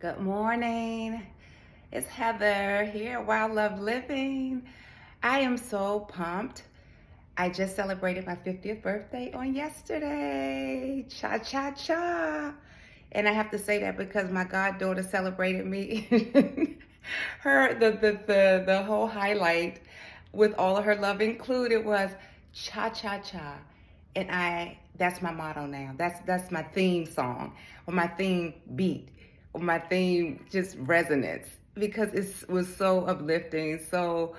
Good morning. It's Heather here at Wild Love Living. I am so pumped. I just celebrated my 50th birthday on yesterday. Cha cha cha. And I have to say that because my goddaughter celebrated me. The whole highlight with all of her love included was cha cha cha. And that's my motto now. That's my theme song or my theme beat or my theme just resonance because it was so uplifting, so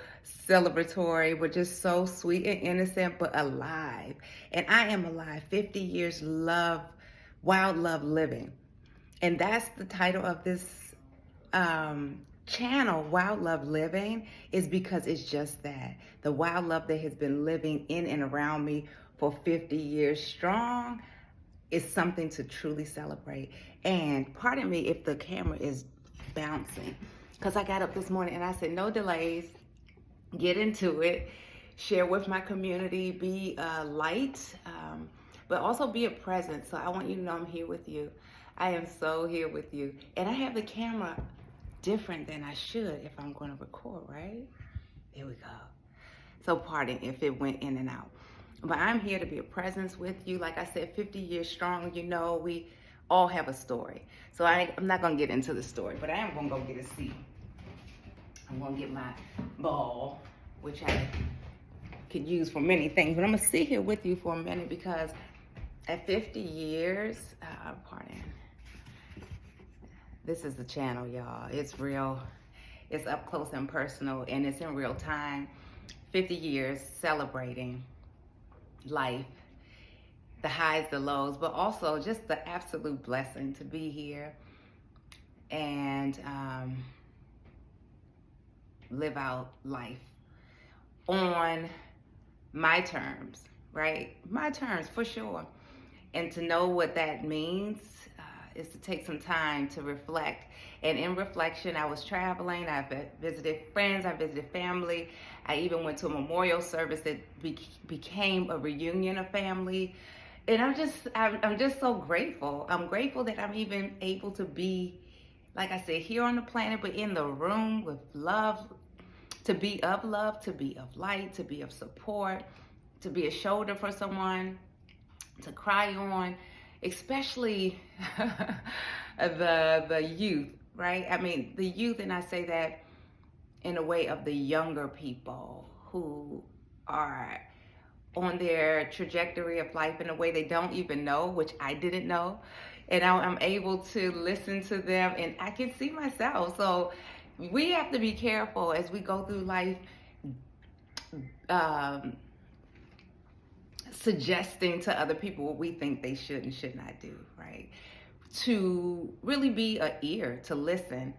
celebratory, but just so sweet and innocent, but alive. And I am alive. 50 years wild love living. And that's the title of this channel, Wild Love Living, is because it's just that. The wild love that has been living in and around me for 50 years strong is something to truly celebrate. And pardon me if the camera is bouncing, because I got up this morning and I said, no delays, get into it, share with my community, be a light, but also be a presence. So I want you to know I'm here with you. I am so here with you. And I have the camera different than I should if I'm going to record, right? There we go. So pardon if it went in and out. But I'm here to be a presence with you. Like I said, 50 years strong, you know, we all have a story. So I'm not going to get into the story, but I am going to go get a seat. I'm going to get my ball, which I could use for many things. But I'm going to sit here with you for a minute because at 50 years, pardon, this is the channel, y'all. It's real. It's up close and personal, and it's in real time. 50 years celebrating life, the highs, the lows, but also just the absolute blessing to be here and live out life on my terms, right? My terms, for sure. And to know what that means is to take some time to reflect. And in reflection, I was traveling, I visited friends, I visited family. I even went to a memorial service that became a reunion of family. And I'm just so grateful. I'm grateful that I'm even able to be, like I said, here on the planet, but in the room with love, to be of love, to be of light, to be of support, to be a shoulder for someone, to cry on, especially the youth, right? I mean, the youth, and I say that in a way of the younger people who are on their trajectory of life in a way they don't even know, which I didn't know. And I'm able to listen to them and I can see myself. So we have to be careful as we go through life, suggesting to other people what we think they should and should not do, right? To really be an ear, to listen,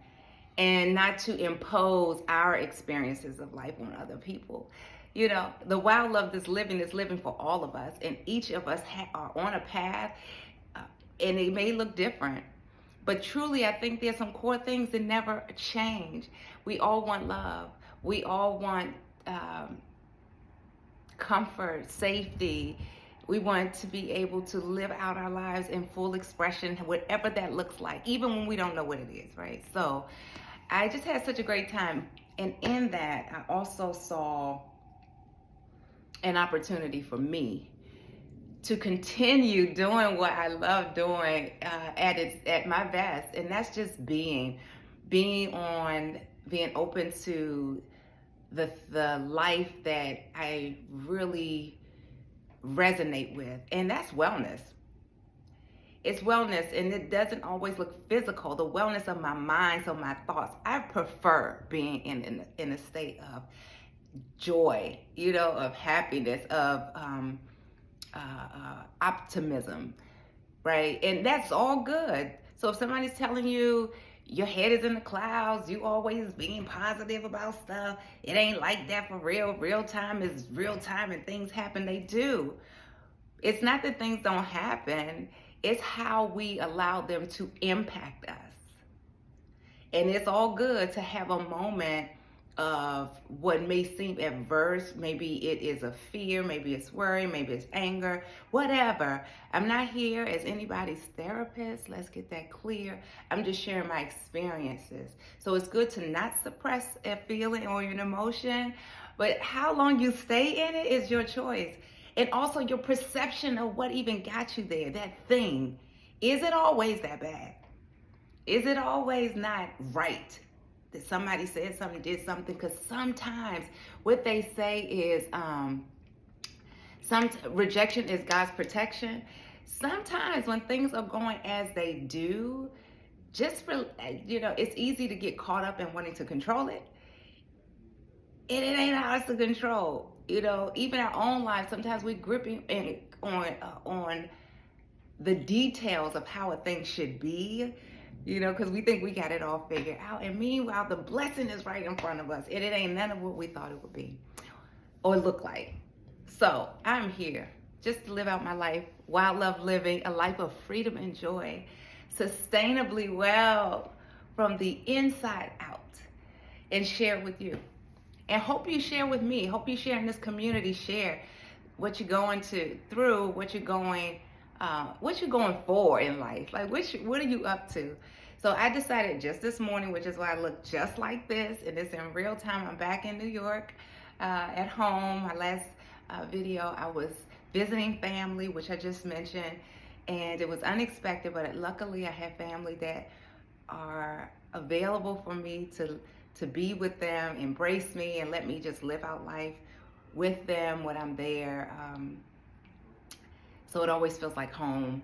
and not to impose our experiences of life on other people. You know, the wild love that's living is living for all of us, and each of us are on a path, and it may look different. But truly, I think there's some core things that never change. We all want love. We all want comfort, safety. We want to be able to live out our lives in full expression, whatever that looks like, even when we don't know what it is, right? So I just had such a great time. And in that, I also saw an opportunity for me to continue doing what I love doing at my best. And that's just being open to the life that I really resonate with, and that's wellness. It's wellness, and it doesn't always look physical. The wellness of my mind, so my thoughts. I prefer being in a state of joy, you know, of happiness, of optimism, right? And that's all good. So if somebody's telling you your head is in the clouds, you always being positive about stuff, it ain't like that for real. Real time is real time, and things happen, they do. It's not that things don't happen, it's how we allow them to impact us. And it's all good to have a moment of what may seem adverse. Maybe it is a fear, maybe it's worry, maybe it's anger, whatever. I'm not here as anybody's therapist. Let's get that clear. I'm just sharing my experiences. So it's good to not suppress a feeling or an emotion, but how long you stay in it is your choice. And also your perception of what even got you there, that thing. Is it always that bad? Is it always not right? That somebody said something, did something? Because sometimes what they say is rejection is God's protection. Sometimes when things are going as they do, just for, it's easy to get caught up in wanting to control it. And it ain't ours to control. Even our own lives, sometimes we're gripping on the details of how a thing should be, because we think we got it all figured out. And meanwhile, the blessing is right in front of us, and it ain't none of what we thought it would be or look like. So I'm here just to live out my life, wild love living, a life of freedom and joy, sustainably well from the inside out, and share with you. And hope you share with me. Hope you share in this community. Share what you're going through, what you're going for in life. Like, what are you up to? So I decided just this morning, which is why I look just like this, and it's in real time. I'm back in New York at home. My last video, I was visiting family, which I just mentioned, and it was unexpected, but luckily I have family that are available for me to be with them, embrace me, and let me just live out life with them when I'm there. So it always feels like home,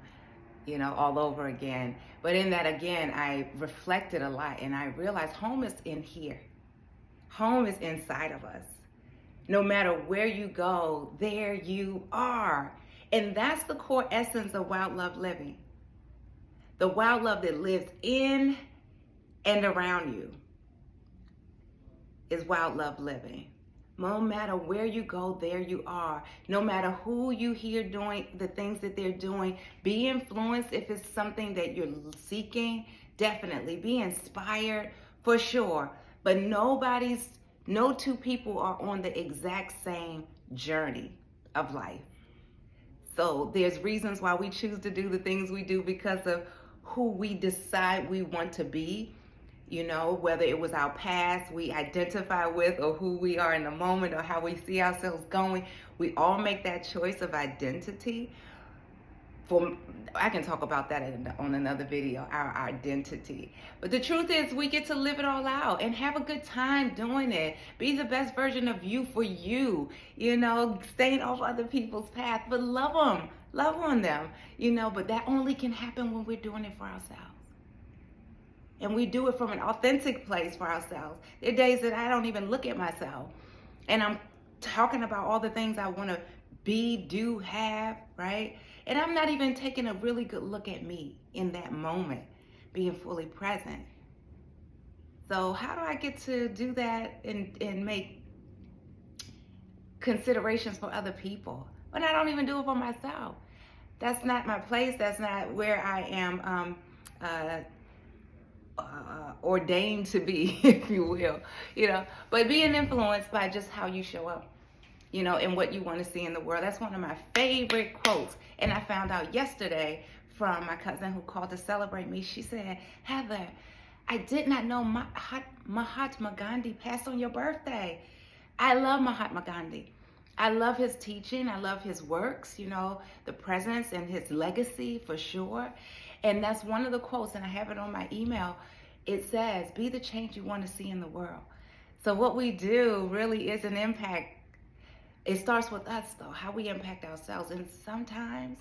all over again. But in that, again, I reflected a lot, and I realized home is in here. Home is inside of us. No matter where you go, there you are. And that's the core essence of wild love living. The wild love that lives in and around you is wild love living. No matter where you go, there you are. No matter who you hear doing the things that they're doing, be influenced if it's something that you're seeking, definitely. Be inspired, for sure. But no two people are on the exact same journey of life. So there's reasons why we choose to do the things we do because of who we decide we want to be. Whether it was our past we identify with, or who we are in the moment, or how we see ourselves going. We all make that choice of identity. I can talk about that on another video, our identity. But the truth is, we get to live it all out and have a good time doing it. Be the best version of you for you, staying off other people's path, but love them, love on them, but that only can happen when we're doing it for ourselves. And we do it from an authentic place for ourselves. There are days that I don't even look at myself. And I'm talking about all the things I want to be, do, have, right? And I'm not even taking a really good look at me in that moment, being fully present. So how do I get to do that and make considerations for other people when I don't even do it for myself? That's not my place. That's not where I am ordained to be, if you will, but being influenced by just how you show up, and what you want to see in the world. That's one of my favorite quotes. And I found out yesterday from my cousin who called to celebrate me. She said, "Heather, I did not know Mahatma Gandhi passed on your birthday." I love Mahatma Gandhi. I love his teaching. I love his works, the presence and his legacy for sure. And that's one of the quotes, and I have it on my email. It says, "Be the change you want to see in the world." So what we do really is an impact. It starts with us, though, how we impact ourselves. And sometimes,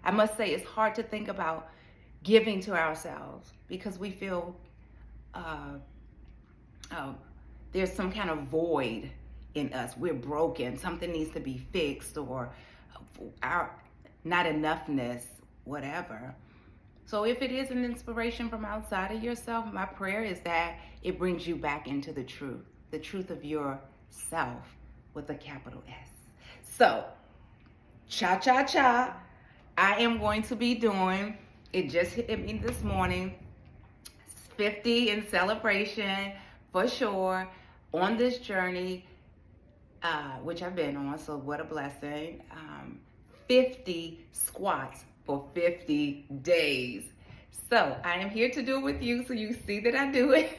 I must say, it's hard to think about giving to ourselves because we feel there's some kind of void in us. We're broken. Something needs to be fixed, or our not enoughness, whatever. So if it is an inspiration from outside of yourself, my prayer is that it brings you back into the truth of yourself with a capital S. So, cha-cha-cha, I am going to be doing, it just hit me this morning, 50 in celebration for sure. on this journey, which I've been on, so what a blessing. 50 squats for 50 days. So I am here to do it with you so you see that I do it.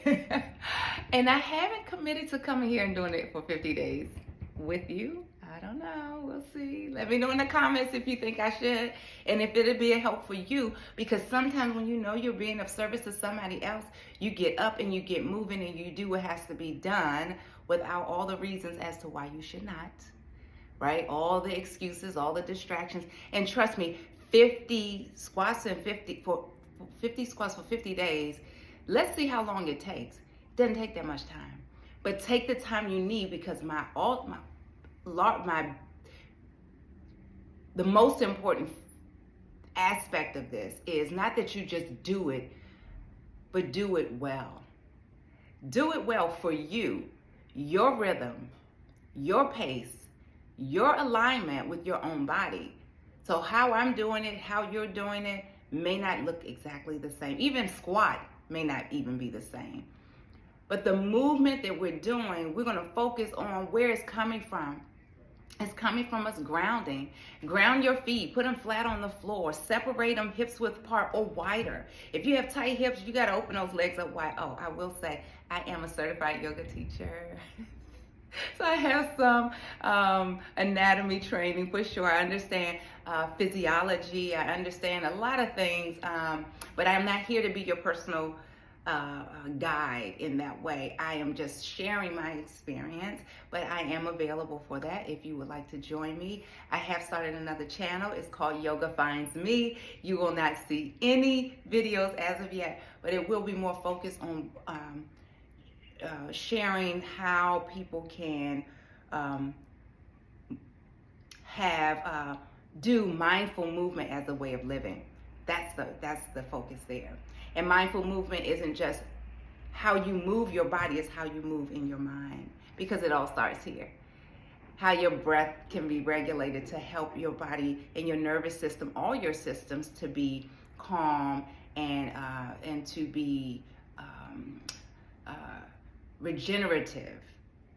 And I haven't committed to coming here and doing it for 50 days with you. I don't know. We'll see. Let me know in the comments if you think I should and if it'll be a help for you, because sometimes when you know you're being of service to somebody else, you get up and you get moving and you do what has to be done without all the reasons as to why you should not, right? All the excuses, all the distractions. And trust me, 50 squats and 50 squats for 50 days. Let's see how long it takes. It doesn't take that much time, but take the time you need, because the most important aspect of this is not that you just do it, but do it well. Do it well for you, your rhythm, your pace, your alignment with your own body. So how I'm doing it, how you're doing it may not look exactly the same. Even squat may not even be the same. But the movement that we're doing, we're going to focus on where it's coming from. It's coming from us grounding. Ground your feet, put them flat on the floor, separate them hips width apart or wider. If you have tight hips, you got to open those legs up wide. Oh, I will say, I am a certified yoga teacher. So I have some anatomy training for sure. I understand physiology. I understand a lot of things, but I'm not here to be your personal guide in that way. I am just sharing my experience, but I am available for that if you would like to join me. I have started another channel. It's called Yoga Finds Me. You will not see any videos as of yet, but it will be more focused on sharing how people can do mindful movement as a way of living. That's the focus there. And mindful movement isn't just how you move your body, it's how you move in your mind, because it all starts here. How your breath can be regulated to help your body and your nervous system, all your systems, to be calm and to be regenerative,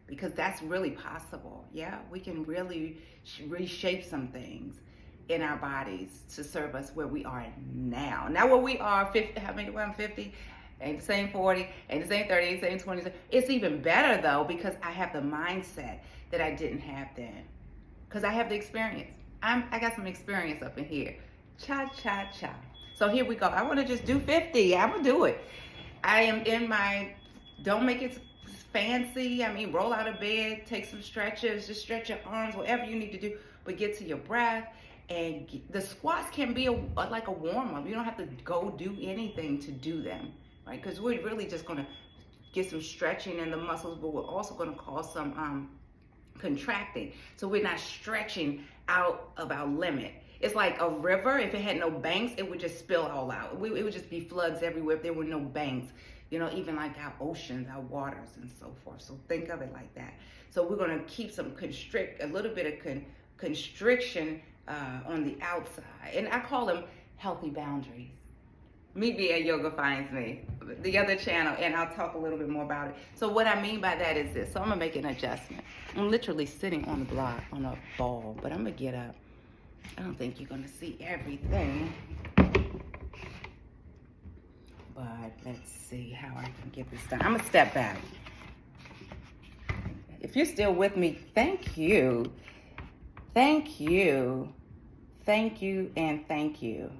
because that's really possible. Yeah, we can really reshape some things in our bodies to serve us where we are now. Not where we are 50, how many, I'm 50, ain't the same 40, ain't the same 30, ain't the same 20. It's even better though, because I have the mindset that I didn't have then. Because I have the experience. I got some experience up in here. Cha-cha-cha. So here we go. I want to just do 50. I'm going to do it. I am in my, don't make it fancy. I mean, roll out of bed, take some stretches, just stretch your arms, whatever you need to do, but get to your breath. And the squats can be like a warm-up. You don't have to go do anything to do them, right? Because we're really just going to get some stretching in the muscles, but we're also going to cause some contracting. So we're not stretching out of our limit. It's like a river. If it had no banks, it would just spill all out. It would just be floods everywhere if there were no banks. You know, even like our oceans, our waters, and so forth. So think of it like that. So we're going to keep some a little bit of constriction on the outside. And I call them healthy boundaries. Meet me at Yoga Finds Me, the other channel, and I'll talk a little bit more about it. So what I mean by that is this. So I'm going to make an adjustment. I'm literally sitting on the block, on a ball, but I'm going to get up. I don't think you're going to see everything. But let's see how I can get this done. I'm going to step back. If you're still with me, thank you. Thank you. Thank you and thank you.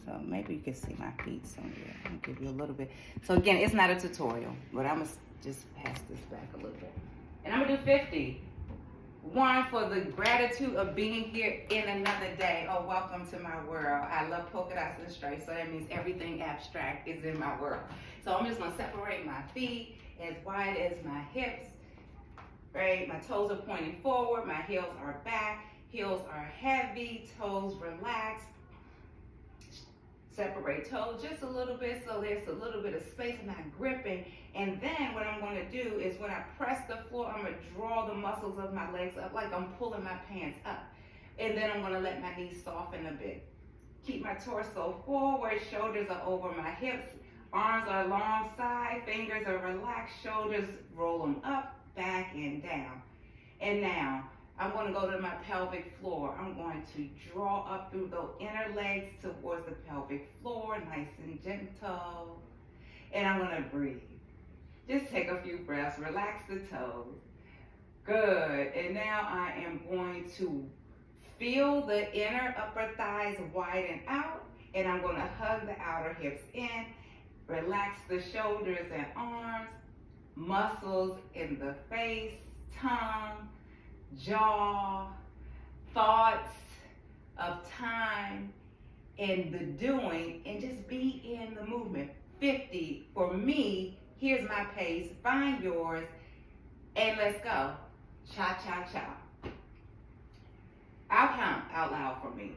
So maybe you can see my feet somewhere. I'll give you a little bit. So again, it's not a tutorial, but I'm going to just pass this back a little bit. And I'm going to do 50. One, for the gratitude of being here in another day. Oh, welcome to my world. I love polka dots and stripes, so that means everything abstract is in my world. So I'm just going to separate my feet as wide as my hips, right? My toes are pointing forward. My heels are back. Heels are heavy. Toes relaxed. Separate toes just a little bit so there's a little bit of space. I'm not gripping. And then what I'm going to do is when I press the floor, I'm going to draw the muscles of my legs up like I'm pulling my pants up. And then I'm going to let my knees soften a bit. Keep my torso forward, shoulders are over my hips, arms are alongside. tight fingers or relaxed shoulders, roll them up, back, and down. And now, I'm going to go to my pelvic floor. I'm going to draw up through those inner legs towards the pelvic floor, nice and gentle. And I'm going to breathe. Just take a few breaths, relax the toes. Good. And now I am going to feel the inner upper thighs widen out, and I'm going to hug the outer hips in. Relax the shoulders and arms, muscles in the face, tongue, jaw, thoughts of time and the doing, and just be in the movement. 50 for me. Here's my pace. Find yours, and let's go. Cha, cha, cha. I'll count out loud for me.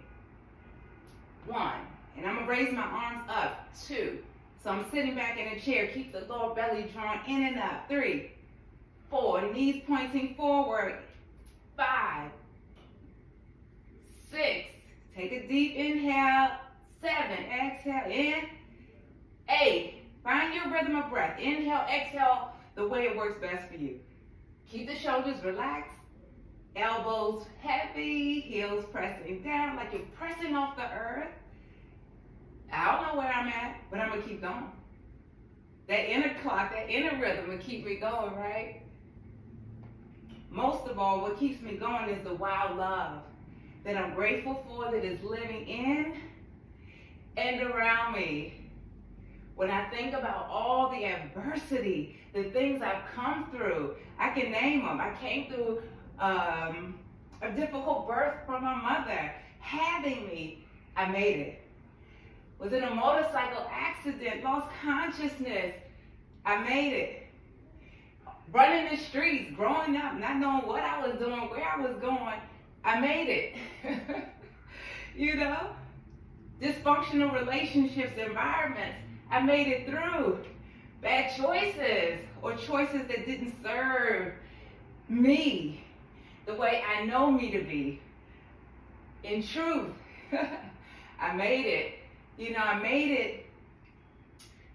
1, and I'm going to raise my arms up. 2, so I'm sitting back in a chair. Keep the lower belly drawn in and up. 3, 4, knees pointing forward. 5, 6, take a deep inhale. 7, exhale in. 8, find your rhythm of breath. Inhale, exhale, the way it works best for you. Keep the shoulders relaxed, elbows heavy, heels pressing down like you're pressing off the earth. I don't know where I'm at, but I'm going to keep going. That inner clock, that inner rhythm will keep me going, right? Most of all, what keeps me going is the wild love that I'm grateful for, that is living in and around me. When I think about all the adversity, the things I've come through, I can name them. I came through a difficult birth from my mother. Having me, I made it. Was in a motorcycle accident, lost consciousness, I made it. Running the streets, growing up, not knowing what I was doing, where I was going, I made it. You know? Dysfunctional relationships, environments, I made it through. Bad choices or choices that didn't serve me the way I know me to be. In truth, I made it. You know, I made it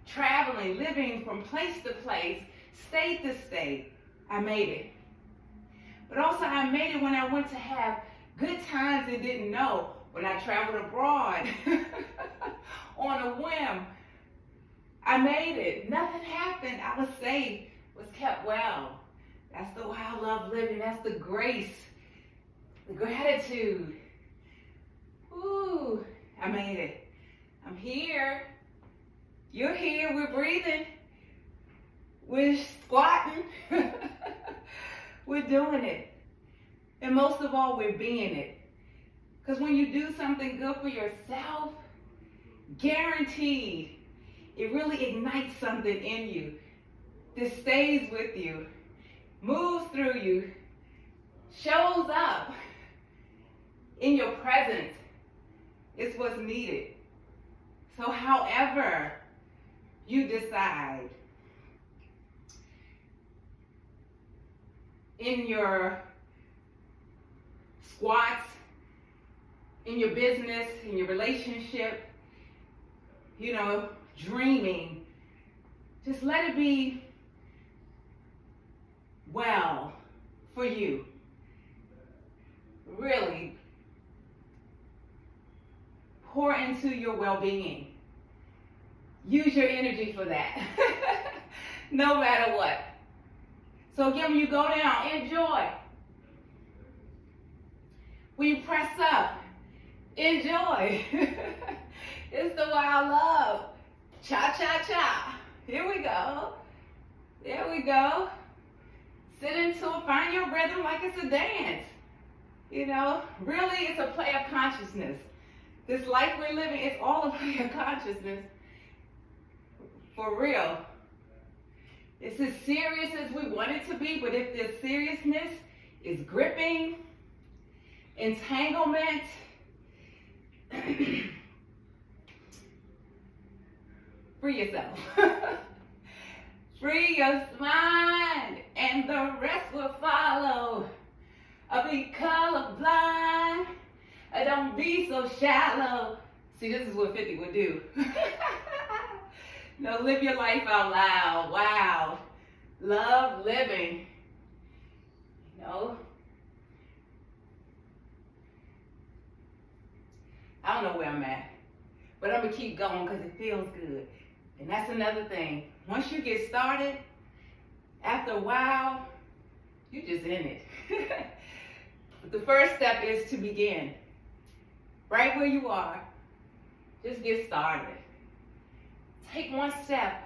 traveling, living from place to place, state to state. I made it. But also I made it when I went to have good times and didn't know. When I traveled abroad on a whim, I made it. Nothing happened. I was safe, was kept well. That's the wild love living. That's the grace, the gratitude. Ooh, I made it. I'm here. You're here. We're breathing. We're squatting. We're doing it. And most of all, we're being it. Because when you do something good for yourself, guaranteed, it really ignites something in you that stays with you, moves through you, shows up in your presence. It's what's needed. So however you decide in your squats, in your business, in your relationship, you know, dreaming, just let it be well for you. Really pour into your well-being. Use your energy for that, no matter what. So again, when you go down, enjoy. When you press up, enjoy. It's the wild love. Cha, cha, cha. Here we go. There we go. Sit into it. Find your rhythm like it's a dance. You know, really it's a play of consciousness. This life we're living is all a play of consciousness. For real. It's as serious as we want it to be, but if the seriousness is gripping, entanglement, free yourself. Free your mind, and the rest will follow. Be colorblind, don't be so shallow. See, this is what 50 would do. No, live your life out loud. Wow. Love living. You know, I don't know where I'm at, but I'm going to keep going because it feels good. And that's another thing. Once you get started, after a while, you're just in it. But the first step is to begin. Right where you are, just get started. Take one step,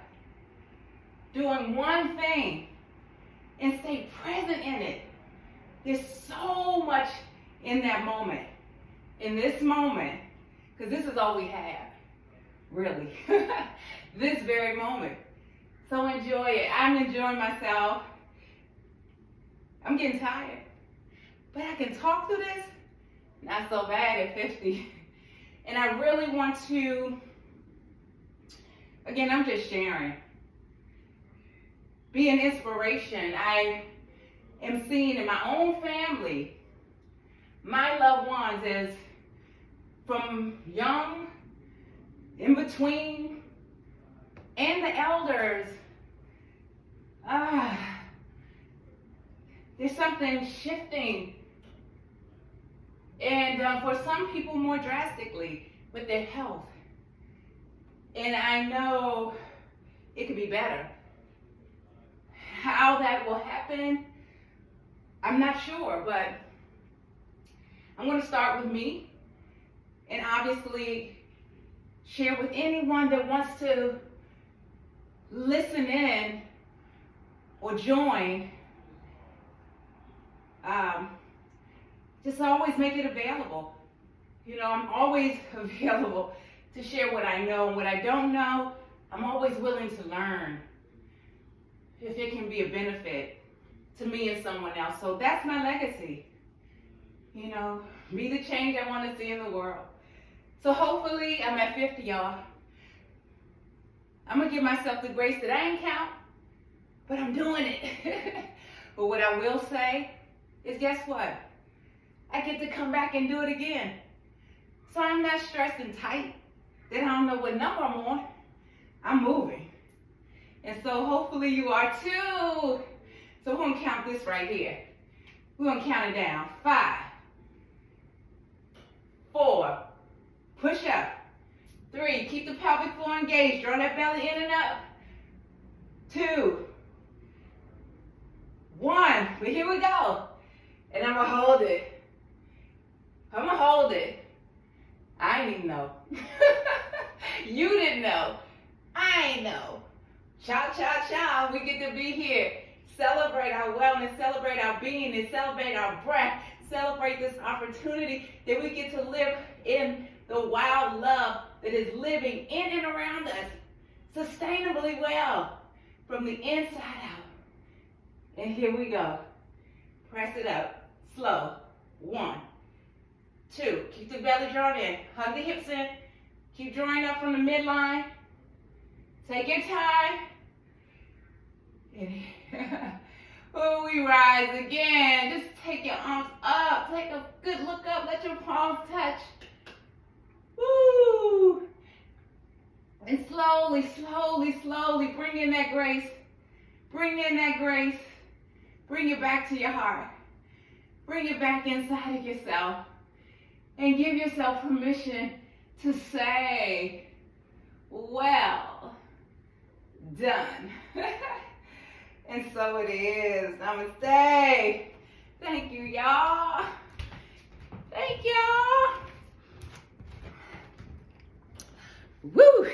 doing one thing, and stay present in it. There's so much in that moment, in this moment, because this is all we have, really, this very moment. So enjoy it. I'm enjoying myself. I'm getting tired, but I can talk through this. Not so bad at 50. And I really want to, again, I'm just sharing. Be an inspiration. I am seeing in my own family, my loved ones as from young, in between, and the elders. There's something shifting. And for some people more drastically with their health. And I know it could be better. How that will happen, I'm not sure, but I'm going to start with me and obviously share with anyone that wants to listen in or join. Just always make it available. You know, I'm always available to share what I know. And what I don't know, I'm always willing to learn if it can be a benefit to me and someone else. So that's my legacy. You know, be the change I want to see in the world. So hopefully I'm at 50, y'all. I'm going to give myself the grace that I ain't count, but I'm doing it. But what I will say is, guess what? I get to come back and do it again. So I'm not stressed and tight that I don't know what number I'm on. I'm moving. And so hopefully you are too. So we're going to count this right here. We're going to count it down. 5, 4, push up. 3, keep the pelvic floor engaged. Draw that belly in and up. 2, 1. But here we go. And I'm going to hold it. I'm going to hold it. I didn't even know. You didn't know. I ain't know. Cha, cha, cha. We get to be here. Celebrate our wellness. Celebrate our being. And celebrate our breath. Celebrate this opportunity that we get to live in the wild love that is living in and around us sustainably well from the inside out. And here we go. Press it up. Slow. 1, 2. Keep the belly drawn in. Hug the hips in. Keep drawing up from the midline. Take your time. Oh, we rise again. Just take your arms up. Take a good look up. Let your palms touch. Woo! And slowly, slowly, slowly bring in that grace. Bring in that grace. Bring it back to your heart. Bring it back inside of yourself. And give yourself permission to say, well done. And so it is. Namaste. Thank you, y'all. Thank y'all. Woo!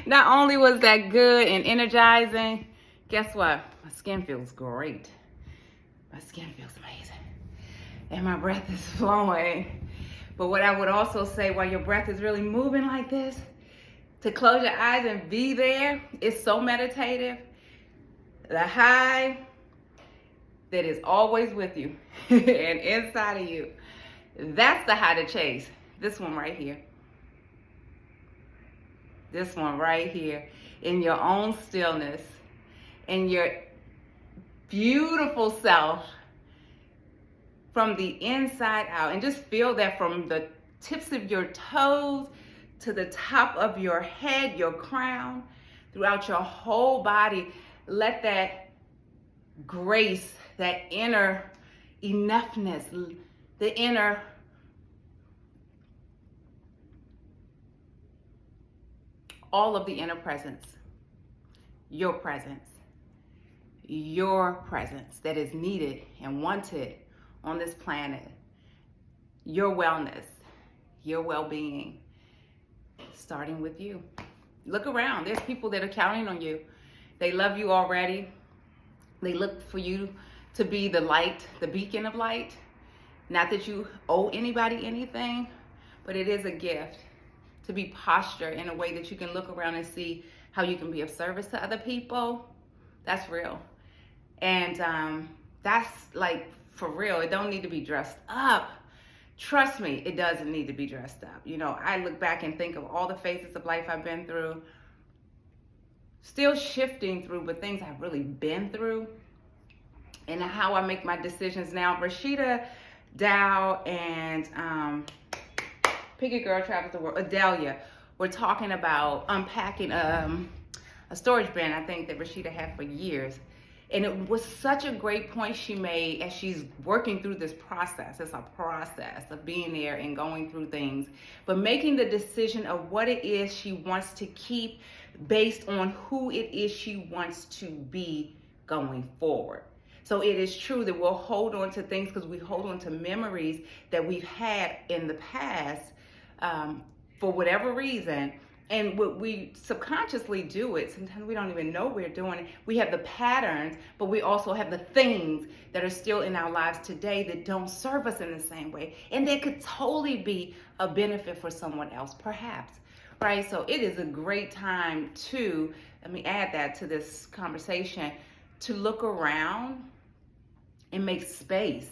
Not only was that good and energizing, guess what? My skin feels great. My skin feels amazing. And my breath is flowing. But what I would also say, while your breath is really moving like this, to close your eyes and be there is so meditative. The high that is always with you and inside of you. That's the high to chase. This one right here. This one right here. In your own stillness. In your beautiful self. From the inside out. And just feel that from the tips of your toes to the top of your head, your crown, throughout your whole body. Let that grace, that inner enoughness, the inner all of the inner presence, your presence that is needed and wanted on this planet, your wellness, your well-being, starting with you. Look around. There's people that are counting on you. They love you already. They look for you to be the light, the beacon of light. Not that you owe anybody anything, but it is a gift to be postured in a way that you can look around and see how you can be of service to other people. That's real. And that's like for real. It don't need to be dressed up. Trust me, it doesn't need to be dressed up. You know, I look back and think of all the phases of life I've been through, still shifting through, but things I've really been through, and how I make my decisions now. Rashida Dow and Pick a Girl Travels the World, Adelia, we're talking about unpacking a storage bin I think that Rashida had for years. And it was such a great point she made as she's working through this process. It's a process of being there and going through things, but making the decision of what it is she wants to keep based on who it is she wants to be going forward. So it is true that we'll hold on to things because we hold on to memories that we've had in the past for whatever reason. And what we subconsciously do it, sometimes we don't even know we're doing it. We have the patterns, but we also have the things that are still in our lives today that don't serve us in the same way. And that could totally be a benefit for someone else, perhaps, right? So it is a great time to, let me add that to this conversation, to look around and make space.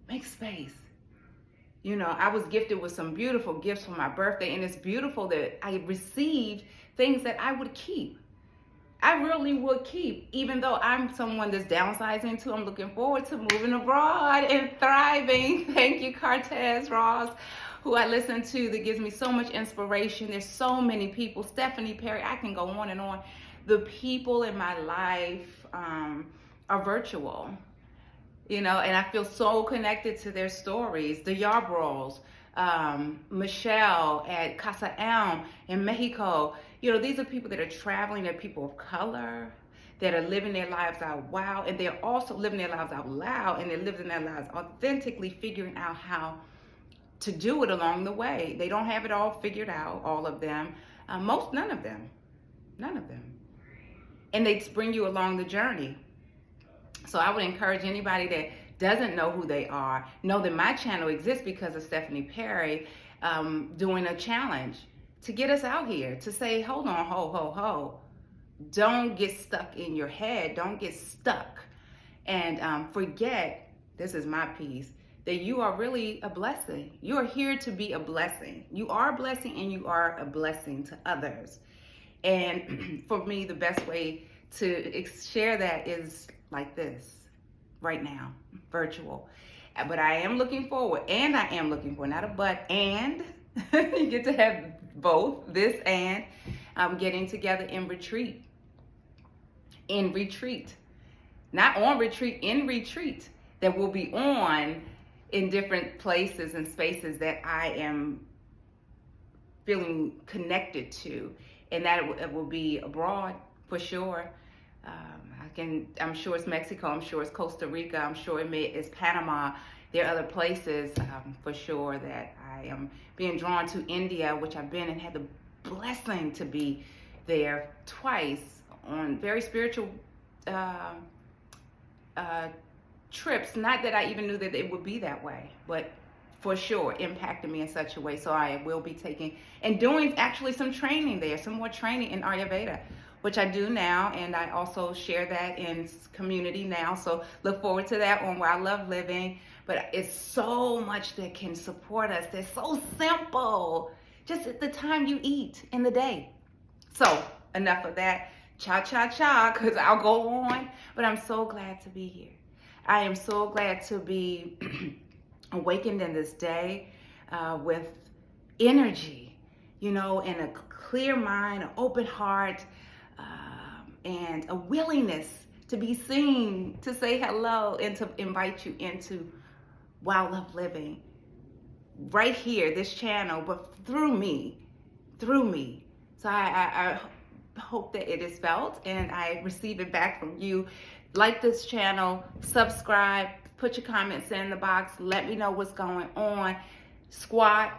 Make space. You know, I was gifted with some beautiful gifts for my birthday, and it's beautiful that I received things that I would keep. I really would keep, even though I'm someone that's downsizing too. I'm looking forward to moving abroad and thriving. Thank you, Cortez Ross, who I listen to, that gives me so much inspiration. There's so many people. Stephanie Perry, I can go on and on. The people in my life are virtual. You know, and I feel so connected to their stories. The Yarbroughs, Michelle at Casa Elm in Mexico. You know, these are people that are traveling. They're people of color that are living their lives out wow. And they're also living their lives out loud, and they're living their lives authentically, figuring out how to do it along the way. They don't have it all figured out, all of them. None of them. And they bring you along the journey. So I would encourage anybody that doesn't know who they are, know that my channel exists because of Stephanie Perry doing a challenge to get us out here, to say, hold on, ho. Don't get stuck in your head. Don't get stuck. And forget, this is my piece, that you are really a blessing. You are here to be a blessing. You are a blessing, and you are a blessing to others. And for me, the best way to share that is like this right now, virtual. But I am looking forward, not a but, and you get to have both, this and getting together in retreat. Not on retreat, in retreat, that will be on in different places and spaces that I am feeling connected to, and that it will be abroad for sure. I'm sure it's Mexico, I'm sure it's Costa Rica, I'm sure it's Panama. There are other places for sure that I am being drawn to. India, which I've been and had the blessing to be there twice on very spiritual trips. Not that I even knew that it would be that way, but for sure impacted me in such a way. So I will be taking and doing actually some training there, some more training in Ayurveda, which I do now, and I also share that in community now. So look forward to that on Where I Love Living. But it's so much that can support us. They're so simple, just at the time you eat in the day. So enough of that, cha, because I'll go on. But I'm so glad to be here. I am so glad to be awakened in this day with energy. you know, and a clear mind, an open heart, and a willingness to be seen, to say hello, and to invite you into Wild Love Living right here, this channel, but through me. So I hope that it is felt, and I receive it back from you. Like this channel, subscribe, put your comments in the box, let me know what's going on. Squat,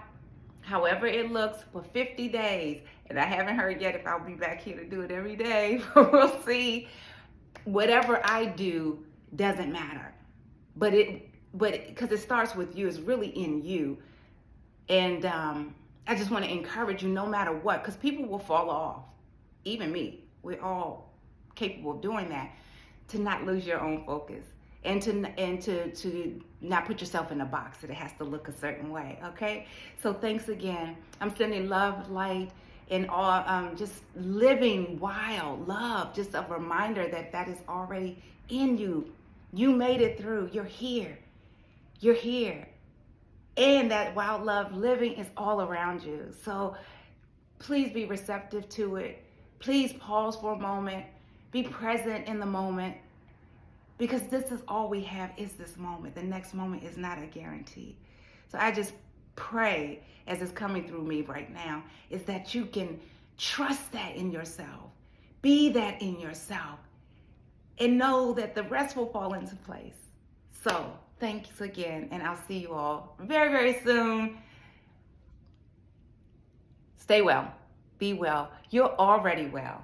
however it looks, for 50 days. And I haven't heard yet if I'll be back here to do it every day, but we'll see. Whatever I do doesn't matter. But because it starts with you, it's really in you. And I just want to encourage you, no matter what, because people will fall off. Even me. We're all capable of doing that. To not lose your own focus. And to not put yourself in a box that it has to look a certain way, okay? So thanks again. I'm sending love, light, and all, just living wild love. Just a reminder that that is already in you. You made it through. You're here. You're here. And that wild love living is all around you. So please be receptive to it. Please pause for a moment. Be present in the moment. Because this is all we have, is this moment. The next moment is not a guarantee. So I just pray, as it's coming through me right now, is that you can trust that in yourself. Be that in yourself. And know that the rest will fall into place. So thanks again, and I'll see you all very, very soon. Stay well. Be well. You're already well.